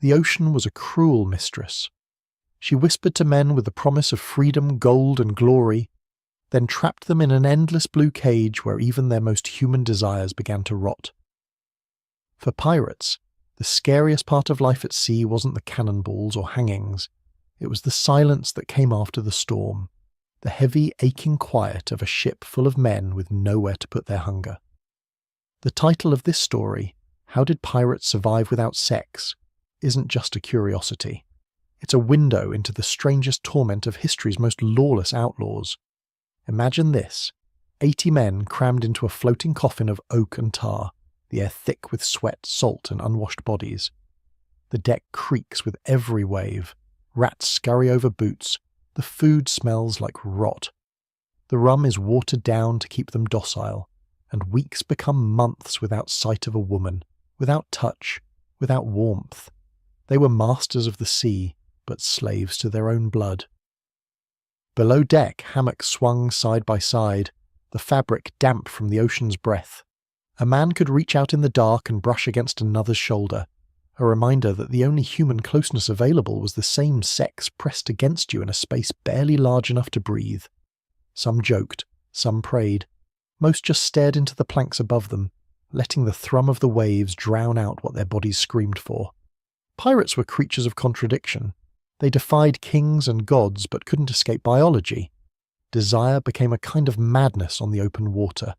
The ocean was a cruel mistress. She whispered to men with the promise of freedom, gold, and glory, then trapped them in an endless blue cage where even their most human desires began to rot. For pirates, the scariest part of life at sea wasn't the cannonballs or hangings. It was the silence that came after the storm, the heavy, aching quiet of a ship full of men with nowhere to put their hunger. The title of this story, How Did Pirates Survive Without Sex?, isn't just a curiosity. It's a window into the strangest torment of history's most lawless outlaws. Imagine this: 80 men crammed into a floating coffin of oak and tar, the air thick with sweat, salt, and unwashed bodies. The deck creaks with every wave. Rats scurry over boots. The food smells like rot. The rum is watered down to keep them docile, and weeks become months without sight of a woman, without touch, without warmth. They were masters of the sea, but slaves to their own blood. Below deck, hammocks swung side by side, the fabric damp from the ocean's breath. A man could reach out in the dark and brush against another's shoulder, a reminder that the only human closeness available was the same sex pressed against you in a space barely large enough to breathe. Some joked, some prayed. Most just stared into the planks above them, letting the thrum of the waves drown out what their bodies screamed for. Pirates were creatures of contradiction. They defied kings and gods but couldn't escape biology. Desire became a kind of madness on the open water,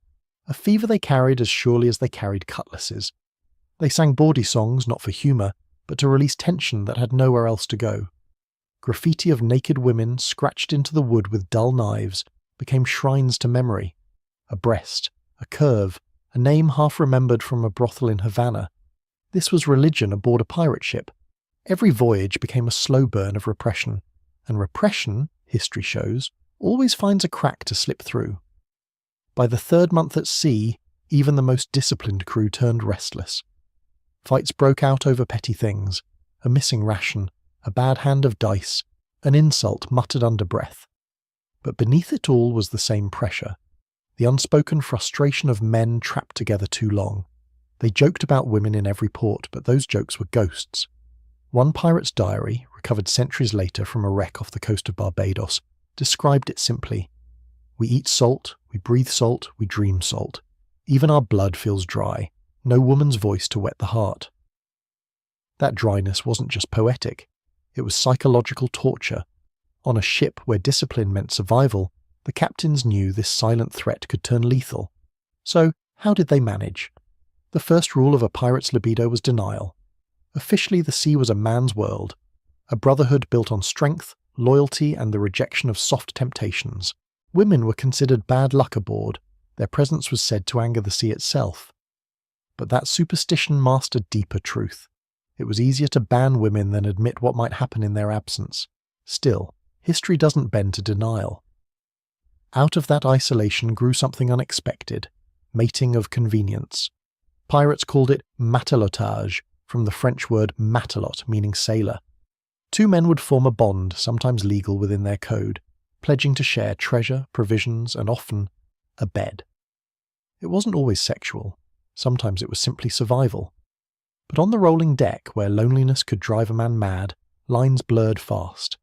a fever they carried as surely as they carried cutlasses. They sang bawdy songs not for humour, but to release tension that had nowhere else to go. Graffiti of naked women scratched into the wood with dull knives became shrines to memory. A breast, a curve, a name half remembered from a brothel in Havana. This was religion aboard a pirate ship. Every voyage became a slow burn of repression, and repression, history shows, always finds a crack to slip through. By the third month at sea, even the most disciplined crew turned restless. Fights broke out over petty things, a missing ration, a bad hand of dice, an insult muttered under breath. But beneath it all was the same pressure, the unspoken frustration of men trapped together too long. They joked about women in every port, but those jokes were ghosts. One pirate's diary, recovered centuries later from a wreck off the coast of Barbados, described it simply. We eat salt, we breathe salt, we dream salt. Even our blood feels dry, no woman's voice to wet the heart. That dryness wasn't just poetic, it was psychological torture. On a ship where discipline meant survival, the captains knew this silent threat could turn lethal. So, how did they manage? The first rule of a pirate's libido was denial. Officially, the sea was a man's world, a brotherhood built on strength, loyalty, and the rejection of soft temptations. Women were considered bad luck aboard. Their presence was said to anger the sea itself. But that superstition masked a deeper truth. It was easier to ban women than admit what might happen in their absence. Still, history doesn't bend to denial. Out of that isolation grew something unexpected, mating of convenience. Pirates called it matelotage, from the French word matelot, meaning sailor. Two men would form a bond, sometimes legal within their code, pledging to share treasure, provisions, and often a bed. It wasn't always sexual. Sometimes it was simply survival. But on the rolling deck, where loneliness could drive a man mad, lines blurred fast.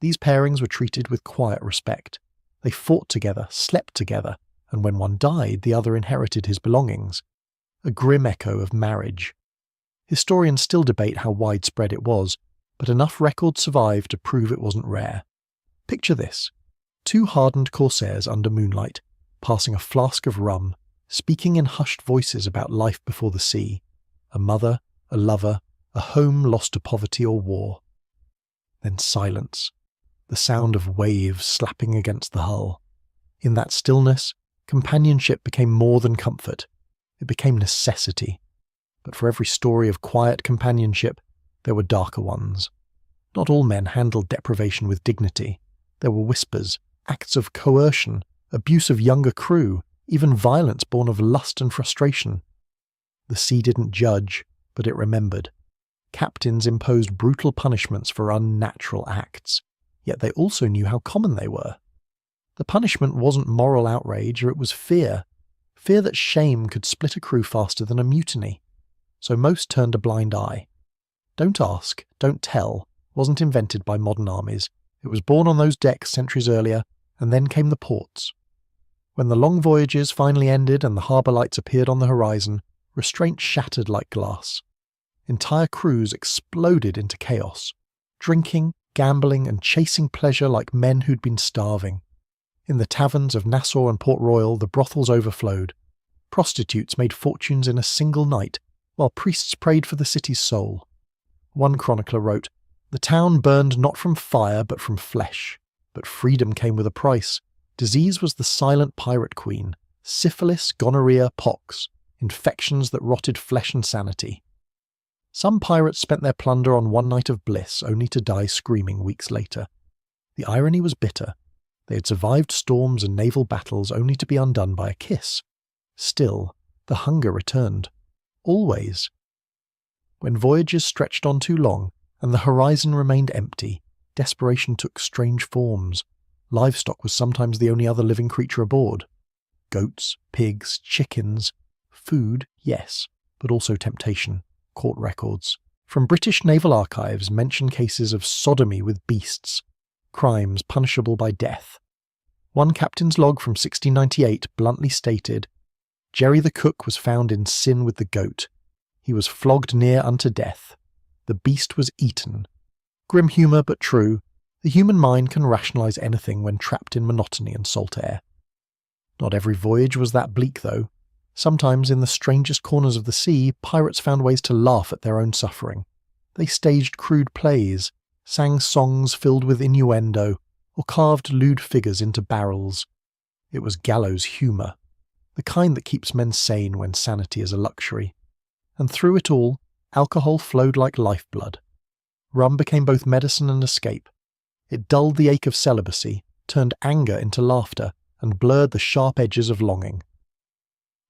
These pairings were treated with quiet respect. They fought together, slept together, and when one died, the other inherited his belongings. A grim echo of marriage. Historians still debate how widespread it was, but enough records survive to prove it wasn't rare. Picture this: two hardened corsairs under moonlight, passing a flask of rum, speaking in hushed voices about life before the sea, a mother, a lover, a home lost to poverty or war. Then silence, the sound of waves slapping against the hull. In that stillness, companionship became more than comfort. It became necessity. But for every story of quiet companionship, there were darker ones. Not all men handled deprivation with dignity. There were whispers, acts of coercion, abuse of younger crew, even violence born of lust and frustration. The sea didn't judge, but it remembered. Captains imposed brutal punishments for unnatural acts, yet they also knew how common they were. The punishment wasn't moral outrage, or it was fear. Fear that shame could split a crew faster than a mutiny. So most turned a blind eye. Don't ask, don't tell wasn't invented by modern armies. It was born on those decks centuries earlier, and then came the ports. When the long voyages finally ended and the harbour lights appeared on the horizon, restraint shattered like glass. Entire crews exploded into chaos, drinking, gambling, and chasing pleasure like men who'd been starving. In the taverns of Nassau and Port Royal, the brothels overflowed. Prostitutes made fortunes in a single night, while priests prayed for the city's soul. One chronicler wrote, "The town burned not from fire but from flesh, but freedom came with a price. Disease was the silent pirate queen, syphilis, gonorrhea, pox, infections that rotted flesh and sanity." Some pirates spent their plunder on one night of bliss, only to die screaming weeks later. The irony was bitter. They had survived storms and naval battles only to be undone by a kiss. Still, the hunger returned. Always. When voyages stretched on too long, and the horizon remained empty, desperation took strange forms. Livestock was sometimes the only other living creature aboard. Goats, pigs, chickens. Food, yes, but also temptation. Court records from British naval archives mention cases of sodomy with beasts, crimes punishable by death. One captain's log from 1698 bluntly stated, "Jerry the cook was found in sin with the goat. He was flogged near unto death. The beast was eaten." Grim humour, but true. The human mind can rationalise anything when trapped in monotony and salt air. Not every voyage was that bleak, though. Sometimes, in the strangest corners of the sea, pirates found ways to laugh at their own suffering. They staged crude plays, sang songs filled with innuendo, or carved lewd figures into barrels. It was gallows humour, the kind that keeps men sane when sanity is a luxury. And through it all, alcohol flowed like lifeblood. Rum became both medicine and escape. It dulled the ache of celibacy, turned anger into laughter, and blurred the sharp edges of longing.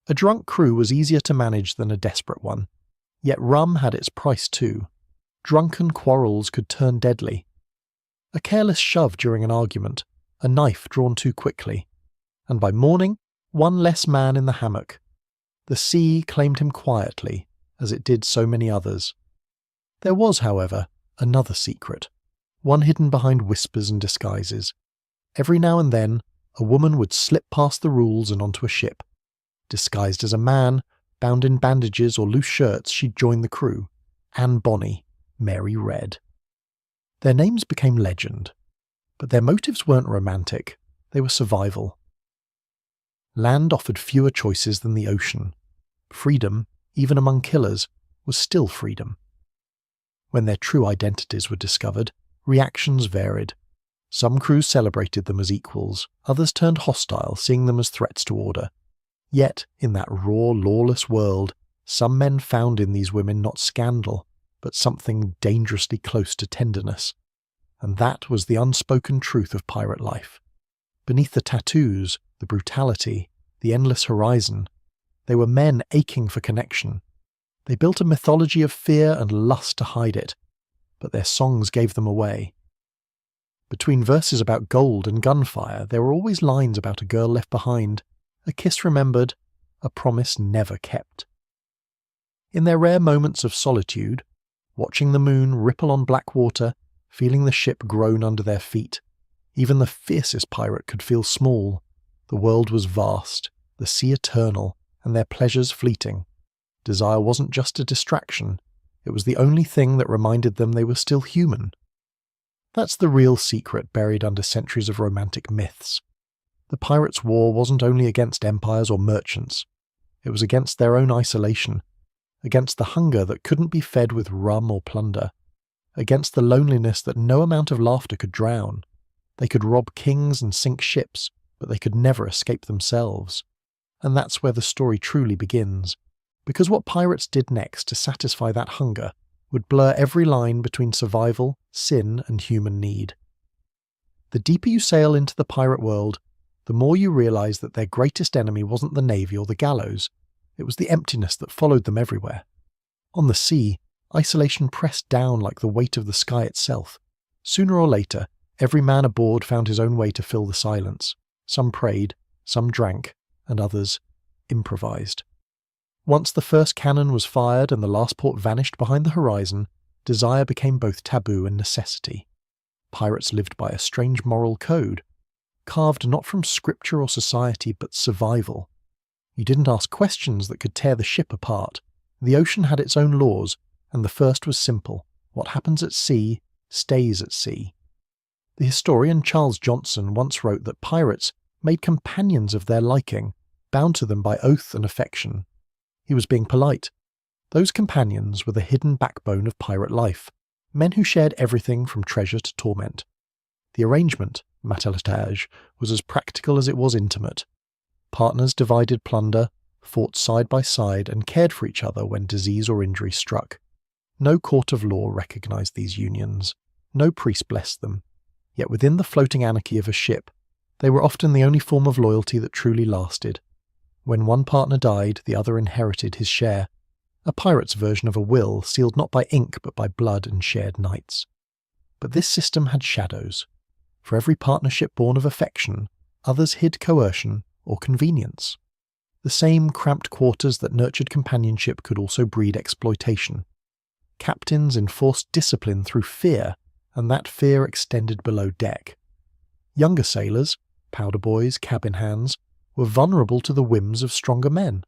A drunk crew was easier to manage than a desperate one, yet rum had its price too. Drunken quarrels could turn deadly. A careless shove during an argument, a knife drawn too quickly, and by morning, one less man in the hammock. The sea claimed him quietly, as it did so many others. There was, however, another secret, one hidden behind whispers and disguises. Every now and then, a woman would slip past the rules and onto a ship. Disguised as a man, bound in bandages or loose shirts, she'd join the crew. Anne Bonny, Mary Red. Their names became legend, but their motives weren't romantic, they were survival. Land offered fewer choices than the ocean. Freedom, even among killers, was still freedom. When their true identities were discovered, reactions varied. Some crews celebrated them as equals, others turned hostile, seeing them as threats to order. Yet, in that raw, lawless world, some men found in these women not scandal, but something dangerously close to tenderness. And that was the unspoken truth of pirate life. Beneath the tattoos, the brutality, the endless horizon, they were men aching for connection. They built a mythology of fear and lust to hide it, but their songs gave them away. Between verses about gold and gunfire, there were always lines about a girl left behind, a kiss remembered, a promise never kept. In their rare moments of solitude, watching the moon ripple on black water, feeling the ship groan under their feet, even the fiercest pirate could feel small. The world was vast, the sea eternal, and their pleasures fleeting. Desire wasn't just a distraction, it was the only thing that reminded them they were still human. That's the real secret buried under centuries of romantic myths. The pirates' war wasn't only against empires or merchants. It was against their own isolation, against the hunger that couldn't be fed with rum or plunder, against the loneliness that no amount of laughter could drown. They could rob kings and sink ships, but they could never escape themselves. And that's where the story truly begins, because what pirates did next to satisfy that hunger would blur every line between survival, sin, and human need. The deeper you sail into the pirate world, the more you realize that their greatest enemy wasn't the navy or the gallows, it was the emptiness that followed them everywhere. On the sea, isolation pressed down like the weight of the sky itself. Sooner or later, every man aboard found his own way to fill the silence. Some prayed, some drank, and others improvised. Once the first cannon was fired and the last port vanished behind the horizon, desire became both taboo and necessity. Pirates lived by a strange moral code, carved not from scripture or society but survival. You didn't ask questions that could tear the ship apart. The ocean had its own laws, and the first was simple: what happens at sea stays at sea. The historian Charles Johnson once wrote that pirates made companions of their liking, bound to them by oath and affection. He was being polite. Those companions were the hidden backbone of pirate life, men who shared everything from treasure to torment. The arrangement, matelotage, was as practical as it was intimate. Partners divided plunder, fought side by side, and cared for each other when disease or injury struck. No court of law recognized these unions. No priest blessed them. Yet within the floating anarchy of a ship, they were often the only form of loyalty that truly lasted. When one partner died, the other inherited his share. A pirate's version of a will, sealed not by ink but by blood and shared nights. But this system had shadows. For every partnership born of affection, others hid coercion or convenience. The same cramped quarters that nurtured companionship could also breed exploitation. Captains enforced discipline through fear, and that fear extended below deck. Younger sailors, powder boys, cabin hands, were vulnerable to the whims of stronger men.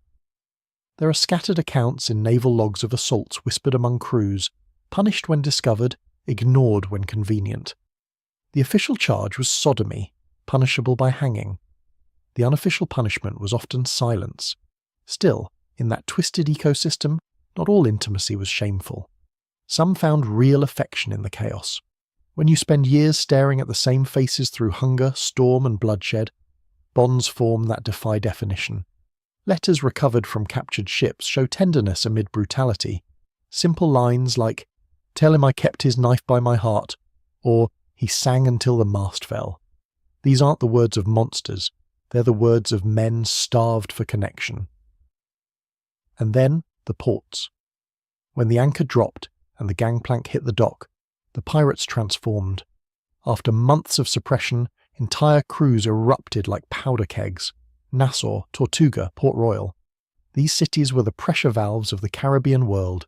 There are scattered accounts in naval logs of assaults whispered among crews, punished when discovered, ignored when convenient. The official charge was sodomy, punishable by hanging. The unofficial punishment was often silence. Still, in that twisted ecosystem, not all intimacy was shameful. Some found real affection in the chaos. When you spend years staring at the same faces through hunger, storm, and bloodshed, bonds form that defy definition. Letters recovered from captured ships show tenderness amid brutality. Simple lines like, "Tell him I kept his knife by my heart," or "He sang until the mast fell." These aren't the words of monsters. They're the words of men starved for connection. And then the ports. When the anchor dropped and the gangplank hit the dock, the pirates transformed. After months of suppression, entire crews erupted like powder kegs. Nassau, Tortuga, Port Royal. These cities were the pressure valves of the Caribbean world.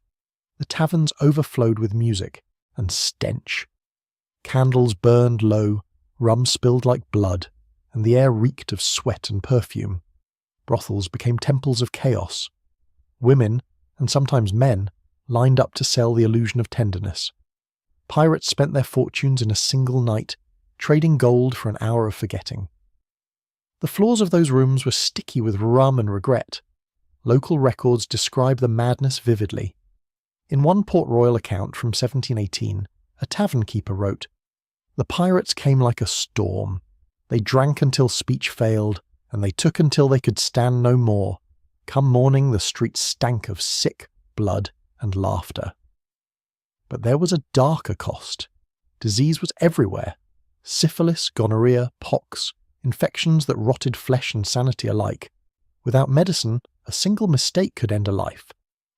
The taverns overflowed with music and stench. Candles burned low, rum spilled like blood, and the air reeked of sweat and perfume. Brothels became temples of chaos. Women, and sometimes men, lined up to sell the illusion of tenderness. Pirates spent their fortunes in a single night, trading gold for an hour of forgetting. The floors of those rooms were sticky with rum and regret. Local records describe the madness vividly. In one Port Royal account from 1718, a tavern keeper wrote, "The pirates came like a storm. They drank until speech failed, and they took until they could stand no more. Come morning, the streets stank of sick, blood, and laughter." But there was a darker cost. Disease was everywhere. Syphilis, gonorrhea, pox, infections that rotted flesh and sanity alike. Without medicine, a single mistake could end a life.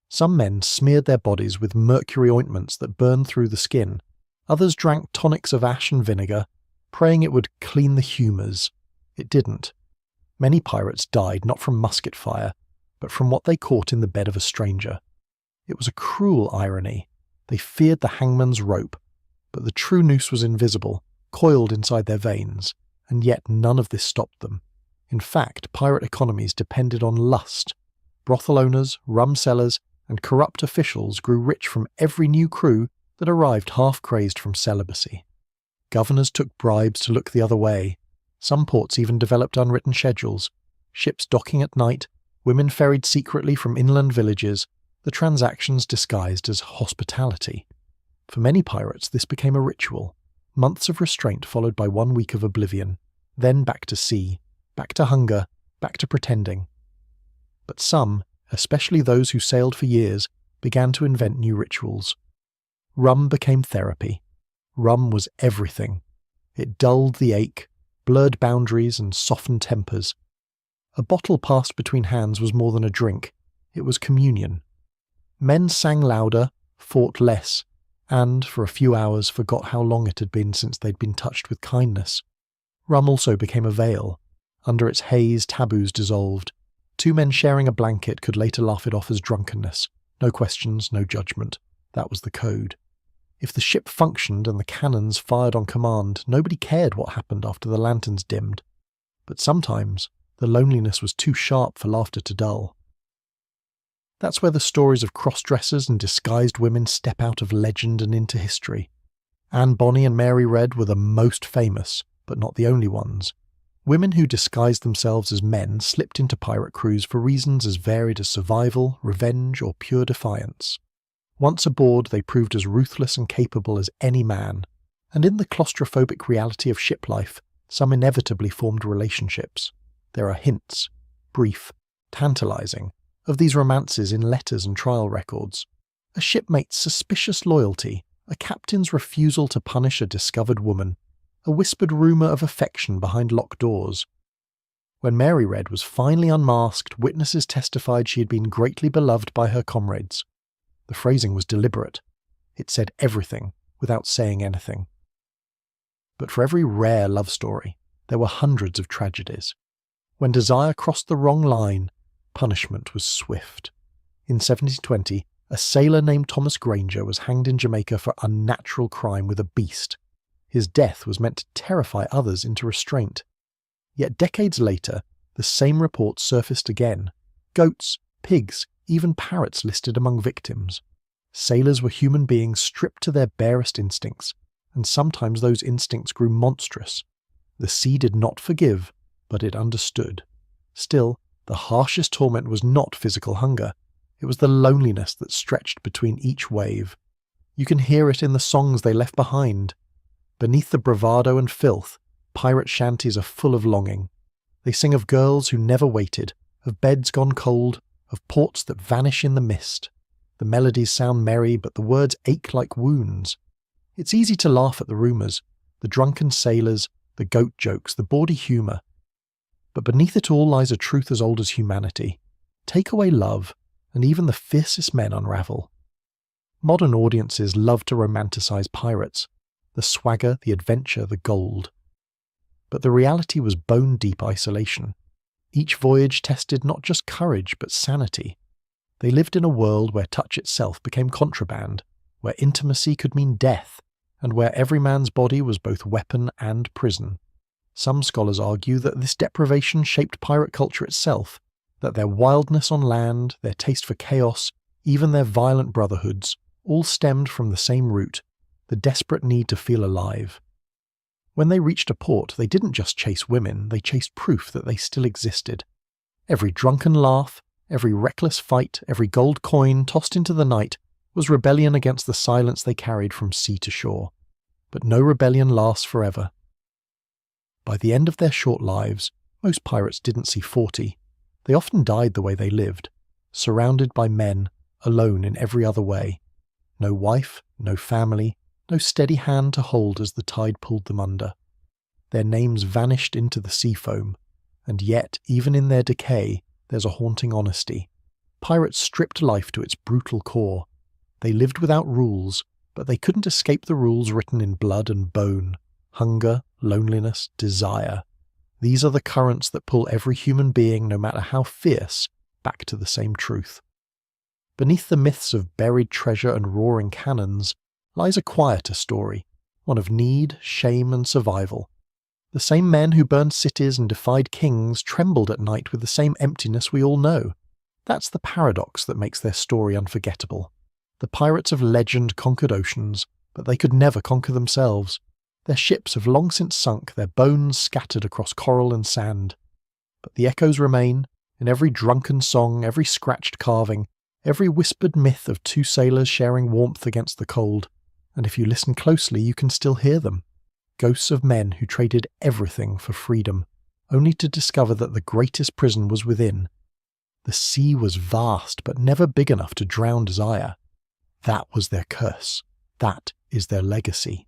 Some men smeared their bodies with mercury ointments that burned through the skin. Others drank tonics of ash and vinegar, praying it would clean the humours. It didn't. Many pirates died not from musket fire, but from what they caught in the bed of a stranger. It was a cruel irony. They feared the hangman's rope, but the true noose was invisible, coiled inside their veins, and yet none of this stopped them. In fact, pirate economies depended on lust. Brothel owners, rum sellers, and corrupt officials grew rich from every new crew that arrived half-crazed from celibacy. Governors took bribes to look the other way. Some ports even developed unwritten schedules. Ships docking at night, women ferried secretly from inland villages, the transactions disguised as hospitality. For many pirates, this became a ritual. Months of restraint followed by 1 week of oblivion. Then back to sea, back to hunger, back to pretending. But some, especially those who sailed for years, began to invent new rituals. Rum became therapy. Rum was everything. It dulled the ache, blurred boundaries, and softened tempers. A bottle passed between hands was more than a drink. It was communion. Men sang louder, fought less, and, for a few hours, forgot how long it had been since they'd been touched with kindness. Rum also became a veil. Under its haze, taboos dissolved. Two men sharing a blanket could later laugh it off as drunkenness. No questions, no judgment. That was the code. If the ship functioned and the cannons fired on command, nobody cared what happened after the lanterns dimmed. But sometimes, the loneliness was too sharp for laughter to dull. That's where the stories of cross-dressers and disguised women step out of legend and into history. Anne Bonny and Mary Red were the most famous, but not the only ones. Women who disguised themselves as men slipped into pirate crews for reasons as varied as survival, revenge, or pure defiance. Once aboard, they proved as ruthless and capable as any man, and in the claustrophobic reality of ship life, some inevitably formed relationships. There are hints, brief, tantalizing, of these romances in letters and trial records. A shipmate's suspicious loyalty, a captain's refusal to punish a discovered woman, a whispered rumour of affection behind locked doors. When Mary Red was finally unmasked, witnesses testified she had been greatly beloved by her comrades. The phrasing was deliberate. It said everything without saying anything. But for every rare love story, there were hundreds of tragedies. When desire crossed the wrong line, punishment was swift. In 1720, a sailor named Thomas Granger was hanged in Jamaica for unnatural crime with a beast. His death was meant to terrify others into restraint. Yet decades later, the same report surfaced again. Goats, pigs, even parrots listed among victims. Sailors were human beings stripped to their barest instincts, and sometimes those instincts grew monstrous. The sea did not forgive, but it understood. Still, the harshest torment was not physical hunger. It was the loneliness that stretched between each wave. You can hear it in the songs they left behind. Beneath the bravado and filth, pirate shanties are full of longing. They sing of girls who never waited, of beds gone cold, of ports that vanish in the mist. The melodies sound merry, but the words ache like wounds. It's easy to laugh at the rumours, the drunken sailors, the goat jokes, the bawdy humour. But beneath it all lies a truth as old as humanity. Take away love, and even the fiercest men unravel. Modern audiences love to romanticise pirates, the swagger, the adventure, the gold. But the reality was bone-deep isolation. Each voyage tested not just courage, but sanity. They lived in a world where touch itself became contraband, where intimacy could mean death, and where every man's body was both weapon and prison. Some scholars argue that this deprivation shaped pirate culture itself, that their wildness on land, their taste for chaos, even their violent brotherhoods, all stemmed from the same root, the desperate need to feel alive. When they reached a port, they didn't just chase women, they chased proof that they still existed. Every drunken laugh, every reckless fight, every gold coin tossed into the night was rebellion against the silence they carried from sea to shore. But no rebellion lasts forever. By the end of their short lives, most pirates didn't see 40. They often died the way they lived, surrounded by men, alone in every other way. No wife, no family, no steady hand to hold as the tide pulled them under. Their names vanished into the sea foam, and yet, even in their decay, there's a haunting honesty. Pirates stripped life to its brutal core. They lived without rules, but they couldn't escape the rules written in blood and bone. Hunger, loneliness, desire. These are the currents that pull every human being, no matter how fierce, back to the same truth. Beneath the myths of buried treasure and roaring cannons lies a quieter story, one of need, shame, and survival. The same men who burned cities and defied kings trembled at night with the same emptiness we all know. That's the paradox that makes their story unforgettable. The pirates of legend conquered oceans, but they could never conquer themselves. Their ships have long since sunk, their bones scattered across coral and sand. But the echoes remain, in every drunken song, every scratched carving, every whispered myth of two sailors sharing warmth against the cold. And if you listen closely, you can still hear them. Ghosts of men who traded everything for freedom, only to discover that the greatest prison was within. The sea was vast, but never big enough to drown desire. That was their curse. That is their legacy.